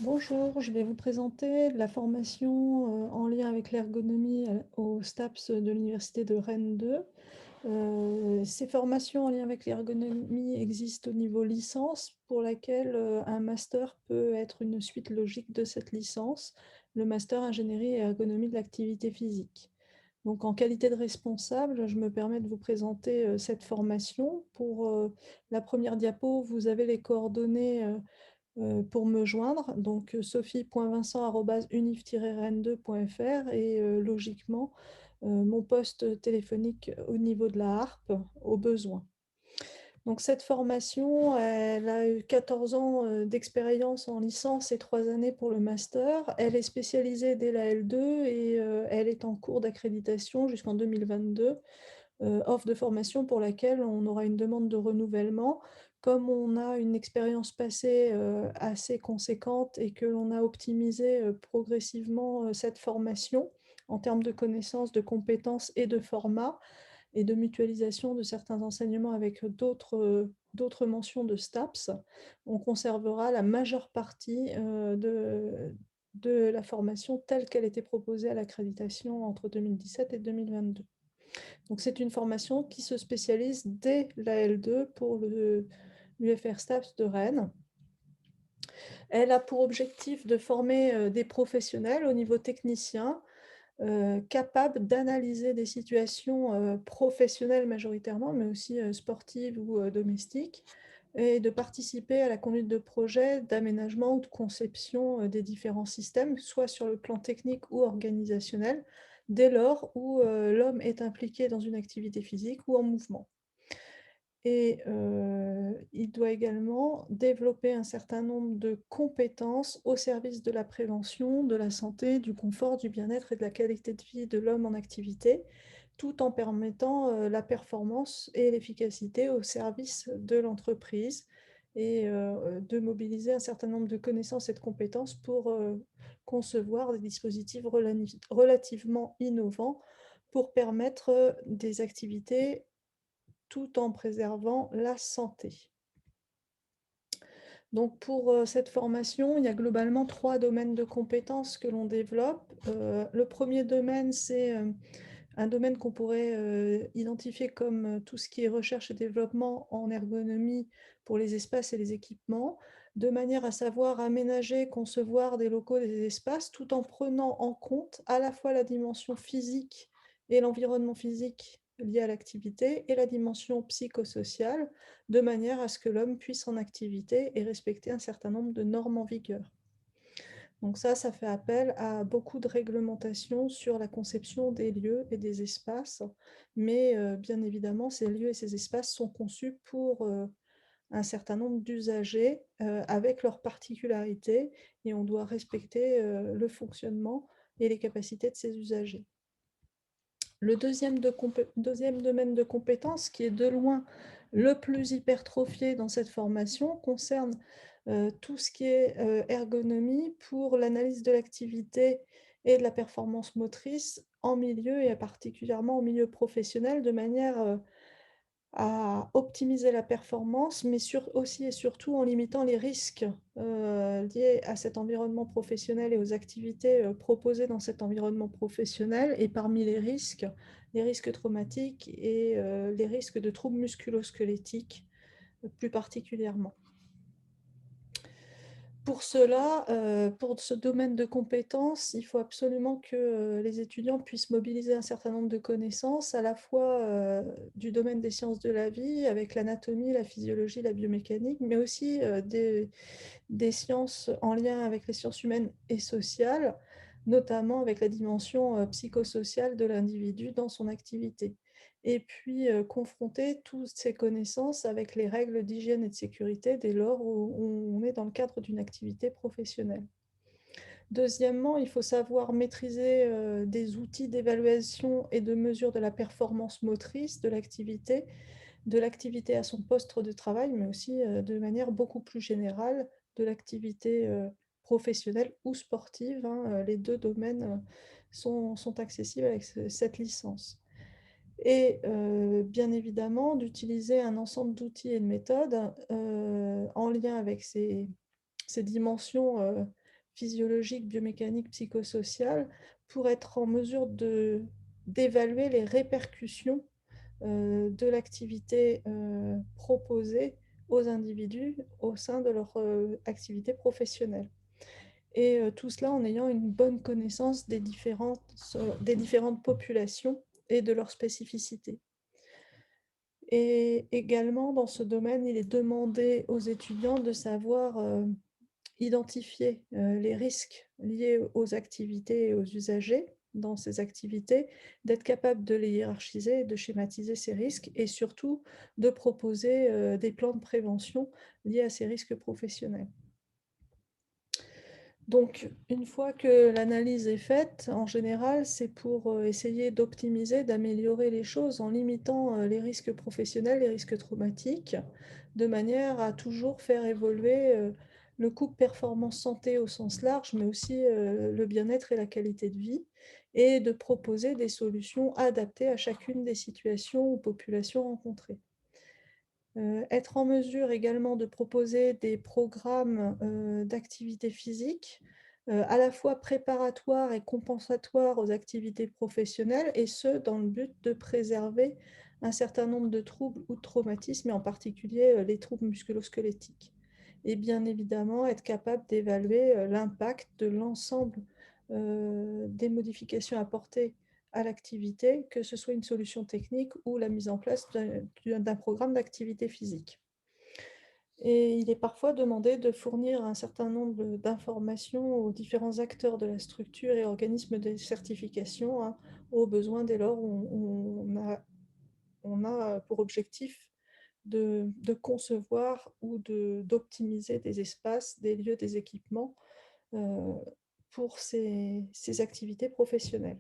Bonjour, je vais vous présenter la formation en lien avec l'ergonomie au STAPS de l'Université de Rennes 2. Ces formations en lien avec l'ergonomie existent au niveau licence, pour laquelle un master peut être une suite logique de cette licence, le master ingénierie et ergonomie de l'activité physique. Donc, en qualité de responsable, je me permets de vous présenter cette formation. Pour la première diapo, vous avez les coordonnées pour me joindre, donc sophie.vincent@unif-rennes2.fr et logiquement mon poste téléphonique au niveau de la harpe au besoin. Donc cette formation, elle a eu 14 ans d'expérience en licence et 3 années pour le master. Elle est spécialisée dès la L2 et elle est en cours d'accréditation jusqu'en 2022, offre de formation pour laquelle on aura une demande de renouvellement. Comme on a une expérience passée assez conséquente et que l'on a optimisé progressivement cette formation en termes de connaissances, de compétences et de format et de mutualisation de certains enseignements avec d'autres mentions de STAPS, on conservera la majeure partie de la formation telle qu'elle était proposée à l'accréditation entre 2017 et 2022. Donc c'est une formation qui se spécialise dès la L2 pour l'UFR STAPS de Rennes. Elle a pour objectif de former des professionnels au niveau technicien, capables d'analyser des situations professionnelles majoritairement, mais aussi sportives ou domestiques, et de participer à la conduite de projets d'aménagement ou de conception des différents systèmes, soit sur le plan technique ou organisationnel, dès lors où l'homme est impliqué dans une activité physique ou en mouvement. Et il doit également développer un certain nombre de compétences au service de la prévention, de la santé, du confort, du bien-être et de la qualité de vie de l'homme en activité, tout en permettant la performance et l'efficacité au service de l'entreprise et de mobiliser un certain nombre de connaissances et de compétences pour concevoir des dispositifs relativement innovants pour permettre des activités tout en préservant la santé. Donc pour cette formation, il y a globalement 3 domaines de compétences que l'on développe. Le premier domaine, c'est un domaine qu'on pourrait identifier comme tout ce qui est recherche et développement en ergonomie pour les espaces et les équipements, de manière à savoir aménager, concevoir des locaux, des espaces, tout en prenant en compte à la fois la dimension physique et l'environnement physique lié à l'activité et la dimension psychosociale, de manière à ce que l'homme puisse en activité et respecter un certain nombre de normes en vigueur. Donc ça fait appel à beaucoup de réglementations sur la conception des lieux et des espaces, mais bien évidemment, ces lieux et ces espaces sont conçus pour un certain nombre d'usagers avec leurs particularités et on doit respecter le fonctionnement et les capacités de ces usagers. Le deuxième domaine de compétences, qui est de loin le plus hypertrophié dans cette formation, concerne tout ce qui est ergonomie pour l'analyse de l'activité et de la performance motrice en milieu et particulièrement en milieu professionnel, de manière à optimiser la performance, mais aussi et surtout en limitant les risques liés à cet environnement professionnel et aux activités proposées dans cet environnement professionnel. Et parmi les risques traumatiques et les risques de troubles musculo-squelettiques plus particulièrement. Pour cela, pour ce domaine de compétences, il faut absolument que les étudiants puissent mobiliser un certain nombre de connaissances, à la fois du domaine des sciences de la vie, avec l'anatomie, la physiologie, la biomécanique, mais aussi des sciences en lien avec les sciences humaines et sociales, notamment avec la dimension psychosociale de l'individu dans son activité. Et puis confronter toutes ces connaissances avec les règles d'hygiène et de sécurité dès lors où on est dans le cadre d'une activité professionnelle. Deuxièmement, il faut savoir maîtriser des outils d'évaluation et de mesure de la performance motrice de l'activité à son poste de travail, mais aussi de manière beaucoup plus générale de l'activité professionnelle ou sportive, hein, les deux domaines sont accessibles avec cette licence. Et bien évidemment, d'utiliser un ensemble d'outils et de méthodes en lien avec ces dimensions physiologiques, biomécaniques, psychosociales, pour être en mesure d'évaluer les répercussions de l'activité proposée aux individus au sein de leur activité professionnelle. Et tout cela en ayant une bonne connaissance des différentes populations et de leurs spécificités. Et également, dans ce domaine, il est demandé aux étudiants de savoir identifier les risques liés aux activités et aux usagers dans ces activités, d'être capable de les hiérarchiser, de schématiser ces risques et surtout de proposer des plans de prévention liés à ces risques professionnels. Donc, une fois que l'analyse est faite, en général, c'est pour essayer d'optimiser, d'améliorer les choses en limitant les risques professionnels, les risques traumatiques, de manière à toujours faire évoluer le couple performance santé au sens large, mais aussi le bien-être et la qualité de vie, et de proposer des solutions adaptées à chacune des situations ou populations rencontrées. Être en mesure également de proposer des programmes d'activité physique, à la fois préparatoires et compensatoires aux activités professionnelles, et ce, dans le but de préserver un certain nombre de troubles ou de traumatismes, et en particulier les troubles musculo-squelettiques. Et bien évidemment, être capable d'évaluer l'impact de l'ensemble des modifications apportées à l'activité, que ce soit une solution technique ou la mise en place d'un programme d'activité physique. Et il est parfois demandé de fournir un certain nombre d'informations aux différents acteurs de la structure et organismes de certification, hein, aux besoins dès lors où on a pour objectif de concevoir ou d'optimiser des espaces, des lieux, des équipements pour ces activités professionnelles.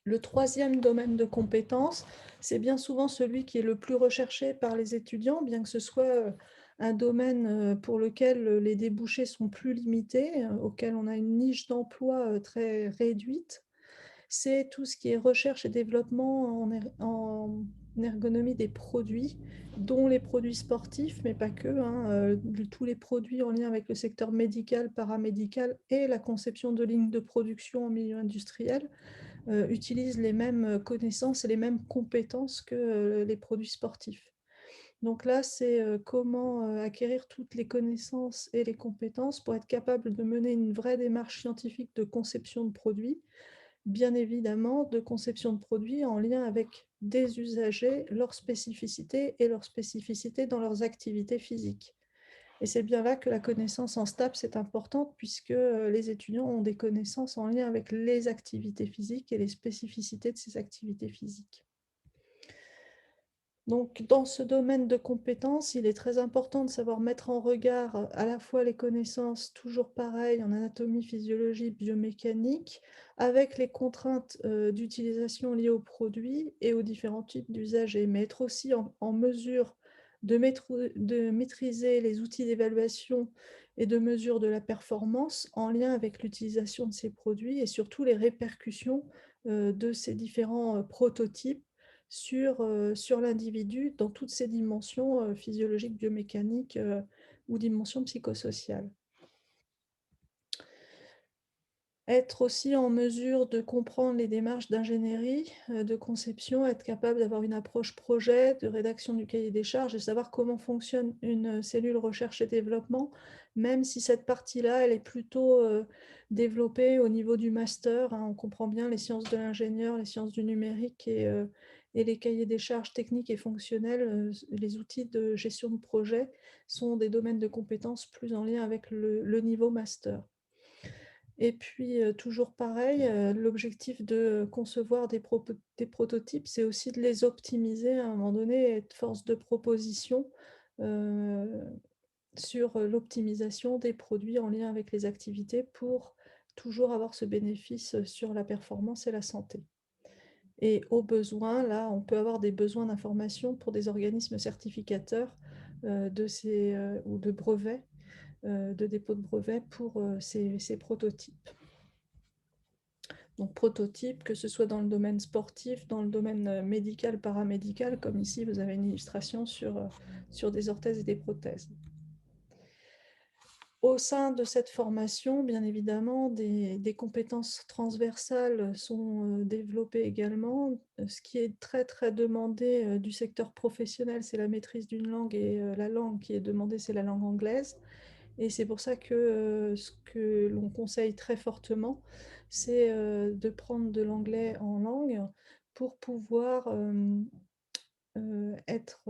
Le troisième domaine de compétences, c'est bien souvent celui qui est le plus recherché par les étudiants, bien que ce soit un domaine pour lequel les débouchés sont plus limités, auquel on a une niche d'emploi très réduite. C'est tout ce qui est recherche et développement en ergonomie des produits, dont les produits sportifs, mais pas que, hein, tous les produits en lien avec le secteur médical, paramédical et la conception de lignes de production en milieu industriel utilisent les mêmes connaissances et les mêmes compétences que les produits sportifs. Donc là, c'est comment acquérir toutes les connaissances et les compétences pour être capable de mener une vraie démarche scientifique de conception de produits, bien évidemment de conception de produits en lien avec des usagers, leurs spécificités et leurs spécificités dans leurs activités physiques. Et c'est bien là que la connaissance en STAPS est importante, puisque les étudiants ont des connaissances en lien avec les activités physiques et les spécificités de ces activités physiques. Donc, dans ce domaine de compétences, il est très important de savoir mettre en regard à la fois les connaissances, toujours pareilles, en anatomie, physiologie, biomécanique, avec les contraintes d'utilisation liées aux produits et aux différents types d'usagers, mais être aussi en mesure de maîtriser les outils d'évaluation et de mesure de la performance en lien avec l'utilisation de ces produits et surtout les répercussions de ces différents prototypes sur l'individu dans toutes ses dimensions physiologiques, biomécaniques ou dimensions psychosociales. Être aussi en mesure de comprendre les démarches d'ingénierie, de conception, être capable d'avoir une approche projet, de rédaction du cahier des charges et savoir comment fonctionne une cellule recherche et développement, même si cette partie-là, elle est plutôt développée au niveau du master, hein. On comprend bien les sciences de l'ingénieur, les sciences du numérique et les cahiers des charges techniques et fonctionnels, les outils de gestion de projet sont des domaines de compétences plus en lien avec le niveau master. Et puis, toujours pareil, l'objectif de concevoir des prototypes, c'est aussi de les optimiser à un moment donné, être force de proposition heu, sur l'optimisation des produits en lien avec les activités pour toujours avoir ce bénéfice sur la performance et la santé. Et au besoin, là, on peut avoir des besoins d'information pour des organismes certificateurs ou de brevets, de dépôt de brevets pour ces prototypes. Donc prototype, que ce soit dans le domaine sportif, dans le domaine médical, paramédical, comme ici vous avez une illustration sur des orthèses et des prothèses. Au sein de cette formation, bien évidemment, des compétences transversales sont, développées également. Ce qui est très, très demandé, du secteur professionnel, c'est la maîtrise d'une langue et la langue qui est demandée, c'est la langue anglaise et c'est pour ça que, ce que l'on conseille très fortement, c'est, de prendre de l'anglais en langue pour pouvoir, être,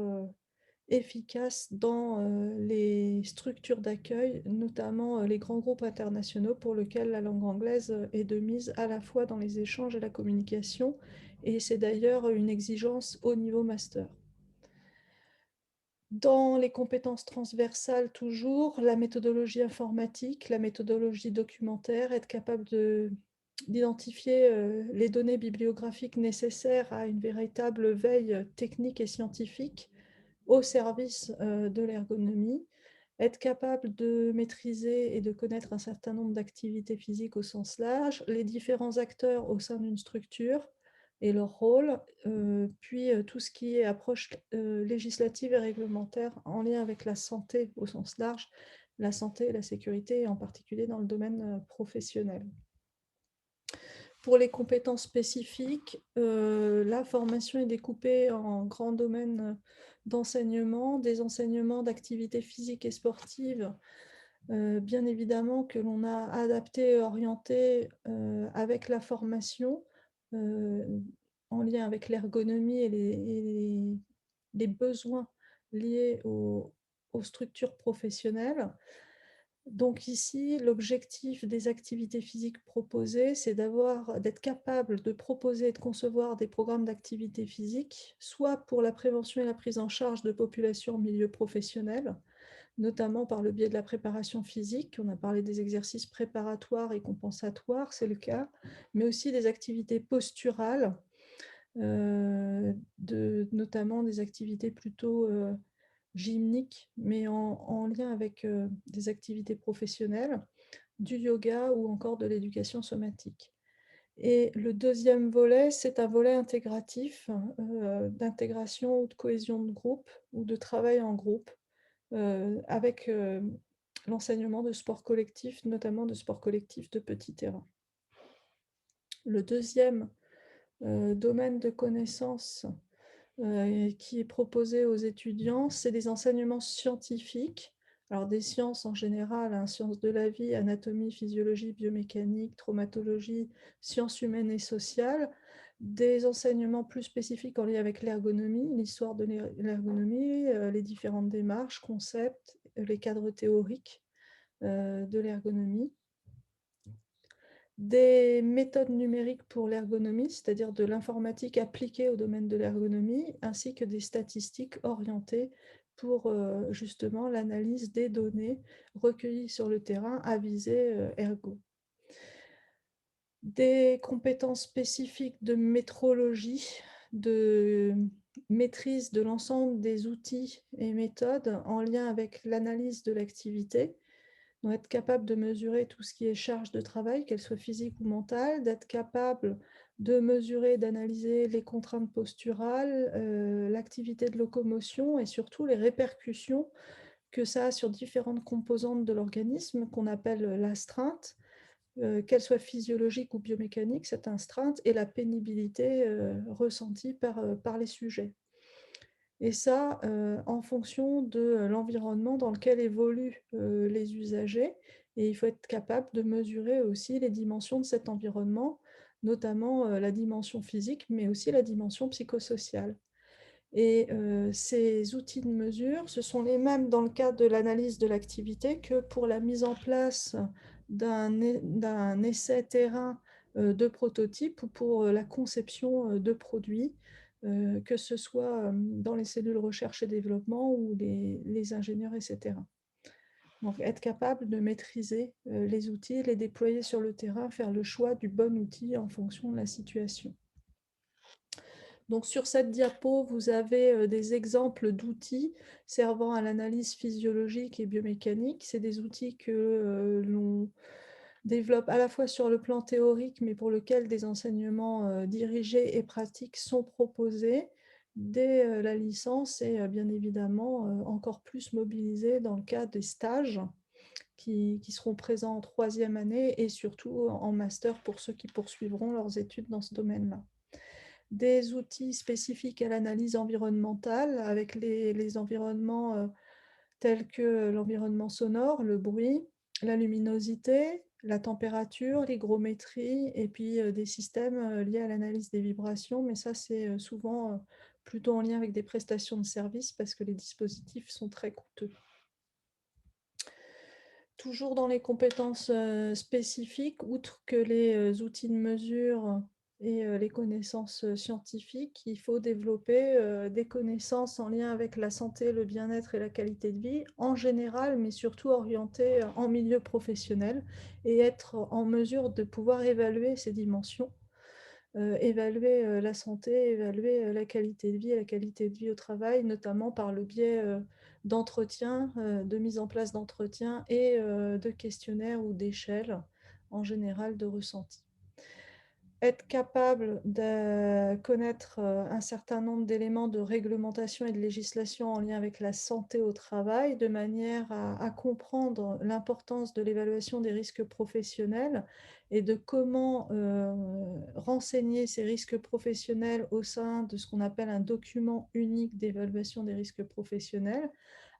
efficace dans, les structures d'accueil, notamment, les grands groupes internationaux pour lesquels la langue anglaise, est de mise à la fois dans les échanges et la communication et c'est d'ailleurs une exigence au niveau master. Dans les compétences transversales toujours, la méthodologie informatique, la méthodologie documentaire, être capable d'identifier, les données bibliographiques nécessaires à une véritable veille, technique et scientifique au service, de l'ergonomie, être capable de maîtriser et de connaître un certain nombre d'activités physiques au sens large, les différents acteurs au sein d'une structure et leur rôle, puis, tout ce qui est approche, législative et réglementaire en lien avec la santé au sens large, la santé et la sécurité, en particulier dans le domaine, professionnel. Pour les compétences spécifiques, la formation est découpée en grands domaines, d'enseignement, des enseignements d'activités physiques et sportives, bien évidemment que l'on a adapté et orienté, avec la formation, heu, en lien avec l'ergonomie et les besoins liés aux structures professionnelles. Donc ici, l'objectif des activités physiques proposées, c'est d'être capable de proposer et de concevoir des programmes d'activité physique, soit pour la prévention et la prise en charge de populations en milieu professionnel, notamment par le biais de la préparation physique. On a parlé des exercices préparatoires et compensatoires, c'est le cas, mais aussi des activités posturales, notamment des activités plutôt gymniques, mais en lien avec des activités professionnelles, du yoga ou encore de l'éducation somatique. Et le deuxième volet, c'est un volet intégratif, d'intégration ou de cohésion de groupe ou de travail en groupe, avec l'enseignement de sport collectif, notamment de sport collectif de petit terrain. Le deuxième domaine de connaissances qui est proposé aux étudiants, c'est des enseignements scientifiques. Alors des sciences en général, hein, sciences de la vie, anatomie, physiologie, biomécanique, traumatologie, sciences humaines et sociales. Des enseignements plus spécifiques en lien avec l'ergonomie, l'histoire de l'ergonomie, les différentes démarches, concepts, les cadres théoriques de l'ergonomie. Des méthodes numériques pour l'ergonomie, c'est-à-dire de l'informatique appliquée au domaine de l'ergonomie, ainsi que des statistiques orientées pour justement l'analyse des données recueillies sur le terrain à visée ergo. Des compétences spécifiques de métrologie, de maîtrise de l'ensemble des outils et méthodes en lien avec l'analyse de l'activité, donc être capable de mesurer tout ce qui est charge de travail, qu'elle soit physique ou mentale, d'être capable de mesurer, d'analyser les contraintes posturales, l'activité de locomotion et surtout les répercussions que ça a sur différentes composantes de l'organisme qu'on appelle l'astreinte, qu'elle soit physiologique ou biomécanique, cette astreinte et la pénibilité, ressentie par les sujets. Et ça, en fonction de, l'environnement dans lequel évoluent, les usagers et il faut être capable de mesurer aussi les dimensions de cet environnement, notamment, la dimension physique, mais aussi la dimension psychosociale. Et ces outils de mesure, ce sont les mêmes dans le cadre de l'analyse de l'activité que pour la mise en place d'un essai terrain, de prototype ou pour, la conception, de produits, que ce soit, dans les cellules recherche et développement ou les ingénieurs et cetera. Donc être capable de maîtriser, les outils, les déployer sur le terrain, faire le choix du bon outil en fonction de la situation. Donc sur cette diapo, vous avez des exemples d'outils servant à l'analyse physiologique et biomécanique. C'est des outils que l'on développe à la fois sur le plan théorique, mais pour lequel des enseignements dirigés et pratiques sont proposés dès la licence et bien évidemment encore plus mobilisés dans le cadre des stages qui seront présents en troisième année et surtout en master pour ceux qui poursuivront leurs études dans ce domaine-là. Des outils spécifiques à l'analyse environnementale avec les environnements tels que l'environnement sonore, le bruit, la luminosité, la température, l'hygrométrie et puis des systèmes liés à l'analyse des vibrations. Mais ça, c'est souvent plutôt en lien avec des prestations de services parce que les dispositifs sont très coûteux. Toujours dans les compétences spécifiques, outre que les outils de mesure et les connaissances scientifiques, il faut développer des connaissances en lien avec la santé, le bien-être et la qualité de vie en général, mais surtout orientées en milieu professionnel et être en mesure de pouvoir évaluer ces dimensions, évaluer la santé, évaluer la qualité de vie et la qualité de vie au travail, notamment par le biais d'entretiens, de mise en place d'entretiens et de questionnaires ou d'échelles, en général de ressenti. Être capable de connaître un certain nombre d'éléments de réglementation et de législation en lien avec la santé au travail, de manière à comprendre l'importance de l'évaluation des risques professionnels et de comment renseigner ces risques professionnels au sein de ce qu'on appelle un document unique d'évaluation des risques professionnels,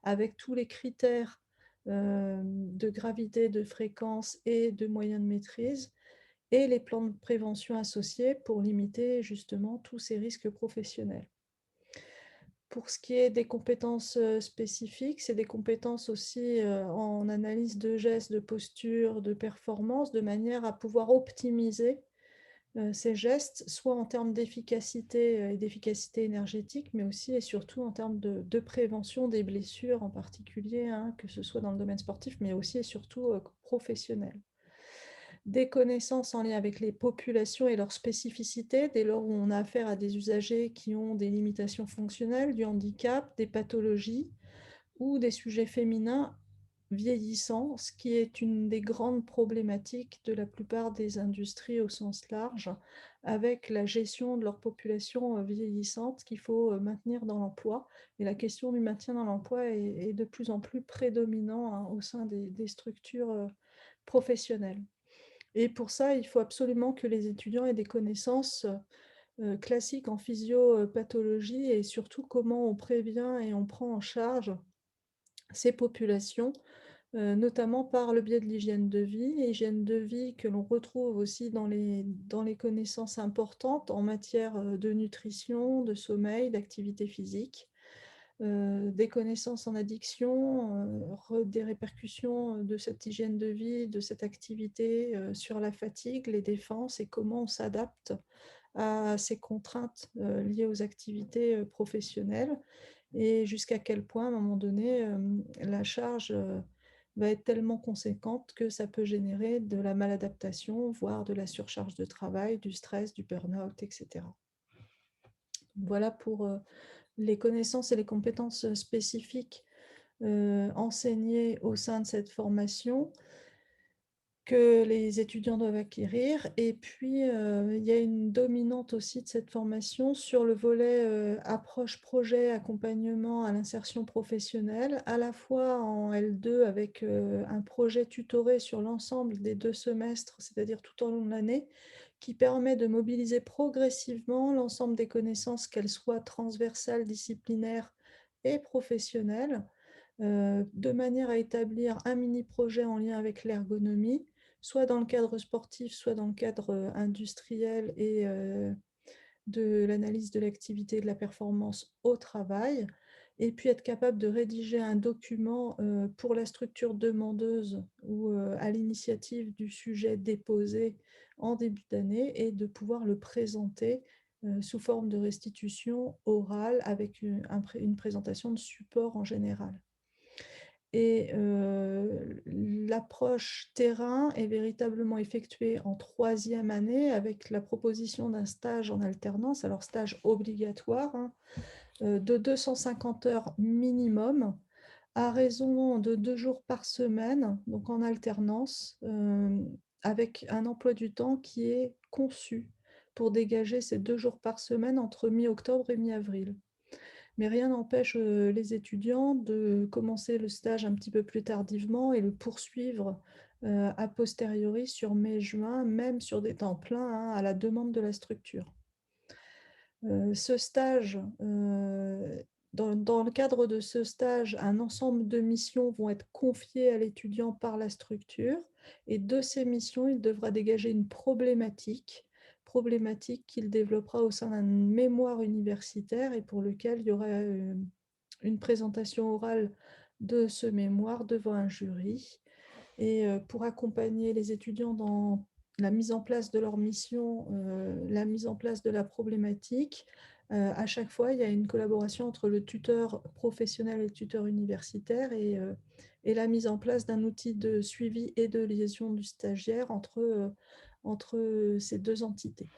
avec tous les critères de gravité, de fréquence et de moyens de maîtrise et les plans de prévention associés pour limiter justement tous ces risques professionnels. Pour ce qui est des compétences spécifiques, c'est des compétences aussi en analyse de gestes, de posture, de performance, de manière à pouvoir optimiser ces gestes, soit en termes d'efficacité et d'efficacité énergétique, mais aussi et surtout en termes de prévention des blessures en particulier, hein, que ce soit dans le domaine sportif, mais aussi et surtout professionnel. Des connaissances en lien avec les populations et leurs spécificités, dès lors où on a affaire à des usagers qui ont des limitations fonctionnelles, du handicap, des pathologies ou des sujets féminins vieillissants, ce qui est une des grandes problématiques de la plupart des industries au sens large, avec la gestion de leur population vieillissante qu'il faut maintenir dans l'emploi. Et la question du maintien dans l'emploi est de plus en plus prédominant, hein, au sein des structures professionnelles. Et pour ça, il faut absolument que les étudiants aient des connaissances classiques en physiopathologie et surtout comment on prévient et on prend en charge ces populations, notamment par le biais de l'hygiène de vie. Hygiène de vie que l'on retrouve aussi dans les connaissances importantes en matière de nutrition, de sommeil, d'activité physique. Des connaissances en addiction, des répercussions de cette hygiène de vie, de cette activité sur la fatigue, les défenses et comment on s'adapte à ces contraintes liées aux activités professionnelles et jusqu'à quel point, à un moment donné, la charge va être tellement conséquente que ça peut générer de la maladaptation, voire de la surcharge de travail, du stress, du burn-out, etc. Voilà pour les connaissances et les compétences spécifiques enseignées au sein de cette formation que les étudiants doivent acquérir. Et puis, il y a une dominante aussi de cette formation sur le volet approche projet, accompagnement à l'insertion professionnelle, à la fois en L2 avec un projet tutoré sur l'ensemble des 2 semestres, c'est-à-dire tout au long de l'année, qui permet de mobiliser progressivement l'ensemble des connaissances, qu'elles soient transversales, disciplinaires et professionnelles, de manière à établir un mini-projet en lien avec l'ergonomie, soit dans le cadre sportif, soit dans le cadre industriel et de l'analyse de l'activité et de la performance au travail, et puis être capable de rédiger un document pour la structure demandeuse ou à l'initiative du sujet déposé en début d'année et de pouvoir le présenter sous forme de restitution orale avec une présentation de support en général. Et l'approche terrain est véritablement effectuée en troisième année avec la proposition d'un stage en alternance, alors stage obligatoire, hein, de 250 heures minimum, à raison de 2 jours par semaine, donc en alternance, avec un emploi du temps qui est conçu pour dégager ces 2 jours par semaine entre mi-octobre et mi-avril. mais rien n'empêche les étudiants de commencer le stage un petit peu plus tardivement et le poursuivre a posteriori sur mai-juin, même sur des temps pleins, hein, à la demande de la structure. Ce stage, dans le cadre de ce stage, un ensemble de missions vont être confiées à l'étudiant par la structure et de ces missions, il devra dégager une problématique qu'il développera au sein d'un mémoire universitaire et pour lequel il y aura une présentation orale de ce mémoire devant un jury. Et pour accompagner les étudiants dans la mise en place de leur mission, la mise en place de la problématique, à chaque fois, il y a une collaboration entre le tuteur professionnel et le tuteur universitaire et la mise en place d'un outil de suivi et de liaison du stagiaire entre ces deux entités.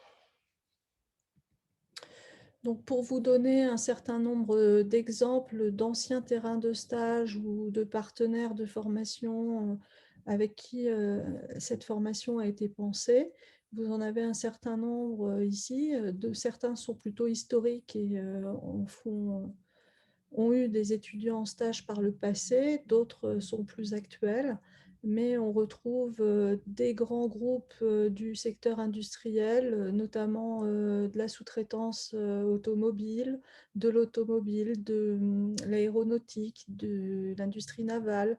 Donc, pour vous donner un certain nombre d'exemples d'anciens terrains de stage ou de partenaires de formation avec qui cette formation a été pensée, vous en avez un certain nombre ici. Certains sont plutôt historiques et ont eu des étudiants en stage par le passé, d'autres sont plus actuels, mais on retrouve des grands groupes du secteur industriel, notamment de la sous-traitance automobile, de l'automobile, de l'aéronautique, de l'industrie navale,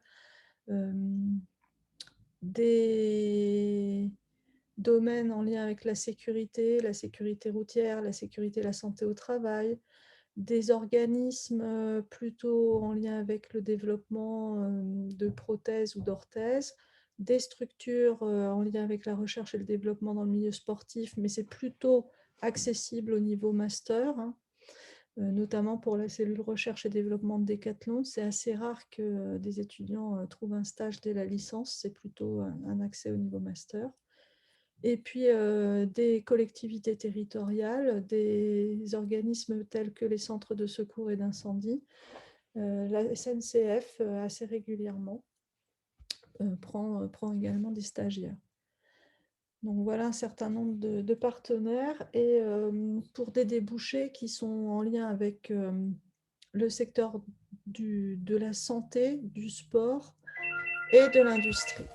des domaines en lien avec la sécurité routière, la sécurité et la santé au travail, des organismes plutôt en lien avec le développement de prothèses ou d'orthèses, des structures en lien avec la recherche et le développement dans le milieu sportif, mais c'est plutôt accessible au niveau master, hein, notamment pour la cellule recherche et développement de Decathlon. C'est assez rare que des étudiants trouvent un stage dès la licence, c'est plutôt un accès au niveau master. Et puis des collectivités territoriales, des organismes tels que les centres de secours et d'incendie. La SNCF, assez régulièrement, prend également des stagiaires. Donc voilà un certain nombre de partenaires et pour des débouchés qui sont en lien avec le secteur de la santé, du sport et de l'industrie.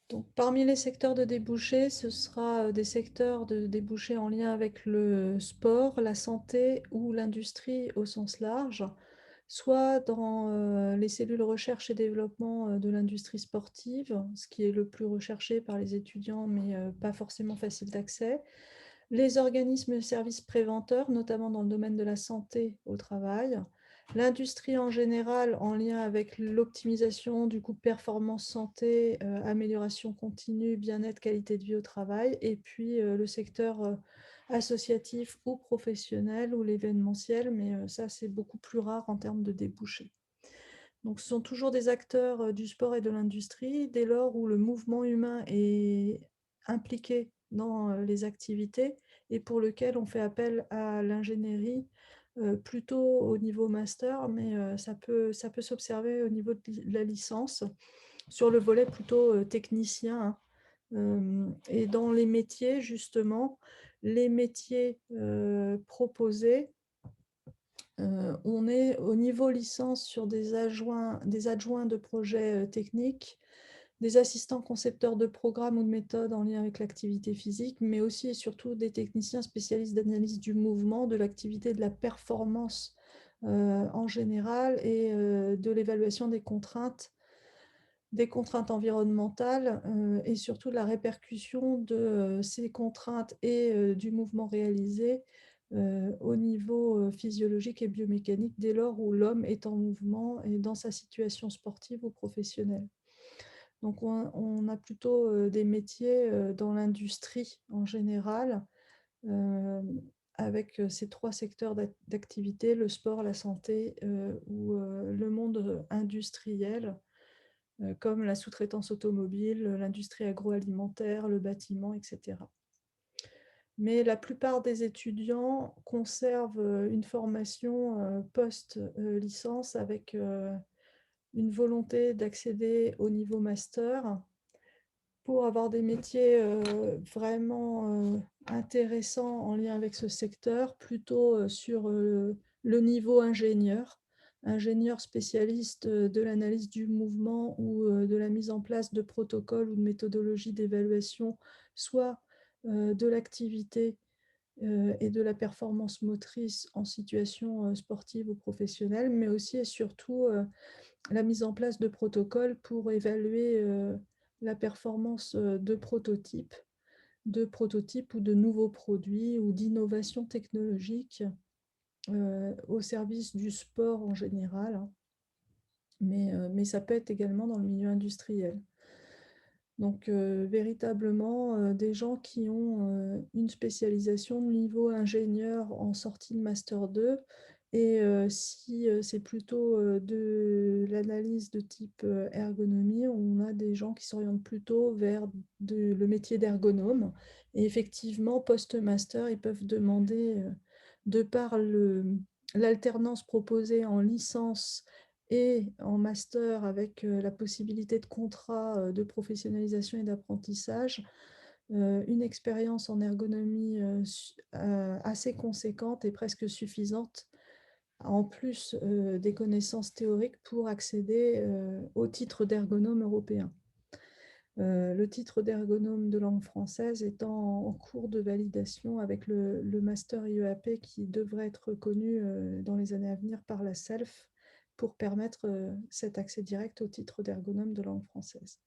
Donc, parmi les secteurs de débouchés, ce sera des secteurs de débouchés en lien avec le sport, la santé ou l'industrie au sens large, soit dans les cellules recherche et développement de l'industrie sportive, ce qui est le plus recherché par les étudiants, mais pas forcément facile d'accès, les organismes de services préventeurs, notamment dans le domaine de la santé au travail, l'industrie en général en lien avec l'optimisation du coût performance santé, amélioration continue, bien-être, qualité de vie au travail, et puis le secteur associatif ou professionnel ou l'événementiel, mais ça c'est beaucoup plus rare en termes de débouchés. Donc ce sont toujours des acteurs du sport et de l'industrie dès lors où le mouvement humain est impliqué dans les activités et pour lequel on fait appel à l'ingénierie plutôt au niveau master, mais ça peut s'observer au niveau de la licence sur le volet plutôt technicien, hein. Et dans les métiers, justement, les métiers proposés, on est au niveau licence sur des adjoints de projets techniques, des assistants concepteurs de programmes ou de méthodes en lien avec l'activité physique, mais aussi et surtout des techniciens spécialistes d'analyse du mouvement, de l'activité et de la performance en général et de l'évaluation des contraintes environnementales et surtout de la répercussion de ces contraintes et du mouvement réalisé au niveau physiologique et biomécanique dès lors où l'homme est en mouvement et dans sa situation sportive ou professionnelle. Donc on a plutôt des métiers dans l'industrie en général, avec ces trois secteurs d'activité, le sport, la santé ou le monde industriel, comme la sous-traitance automobile, l'industrie agroalimentaire, le bâtiment, etc. Mais la plupart des étudiants conservent une formation post-licence avec une volonté d'accéder au niveau master pour avoir des métiers vraiment intéressants en lien avec ce secteur, plutôt sur le niveau ingénieur, ingénieur spécialiste de l'analyse du mouvement ou de la mise en place de protocoles ou de méthodologies d'évaluation, soit de l'activité et de la performance motrice en situation sportive ou professionnelle, mais aussi et surtout la mise en place de protocoles pour évaluer la performance de prototypes ou de nouveaux produits ou d'innovations technologiques au service du sport en général, hein, mais ça peut être également dans le milieu industriel. Donc, véritablement, des gens qui ont une spécialisation de niveau ingénieur en sortie de Master 2. Et si c'est plutôt de l'analyse de type ergonomie, on a des gens qui s'orientent plutôt vers le métier d'ergonome. Et effectivement, post-master, ils peuvent demander, de par l'alternance proposée en licence et en master avec la possibilité de contrat de professionnalisation et d'apprentissage, une expérience en ergonomie assez conséquente et presque suffisante, en plus des connaissances théoriques pour accéder au titre d'ergonome européen. Le titre d'ergonome de langue française étant en cours de validation avec le master IEAP qui devrait être reconnu dans les années à venir par la SELF pour permettre cet accès direct au titre d'ergonome de langue française.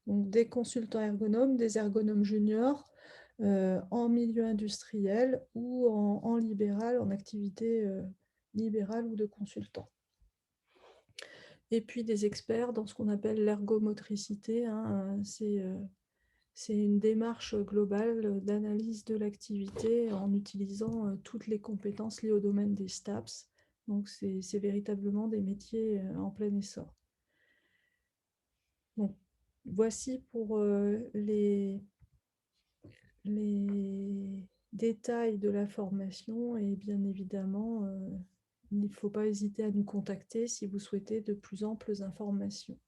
Donc des consultants ergonomes, des ergonomes juniors en milieu industriel ou en libéral, en activité libérale ou de consultant. Et puis des experts dans ce qu'on appelle l'ergomotricité, hein, c'est une démarche globale d'analyse de l'activité en utilisant toutes les compétences liées au domaine des STAPS. Donc, c'est véritablement des métiers en plein essor. Donc, voici pour les détails de la formation et bien évidemment, il ne faut pas hésiter à nous contacter si vous souhaitez de plus amples informations.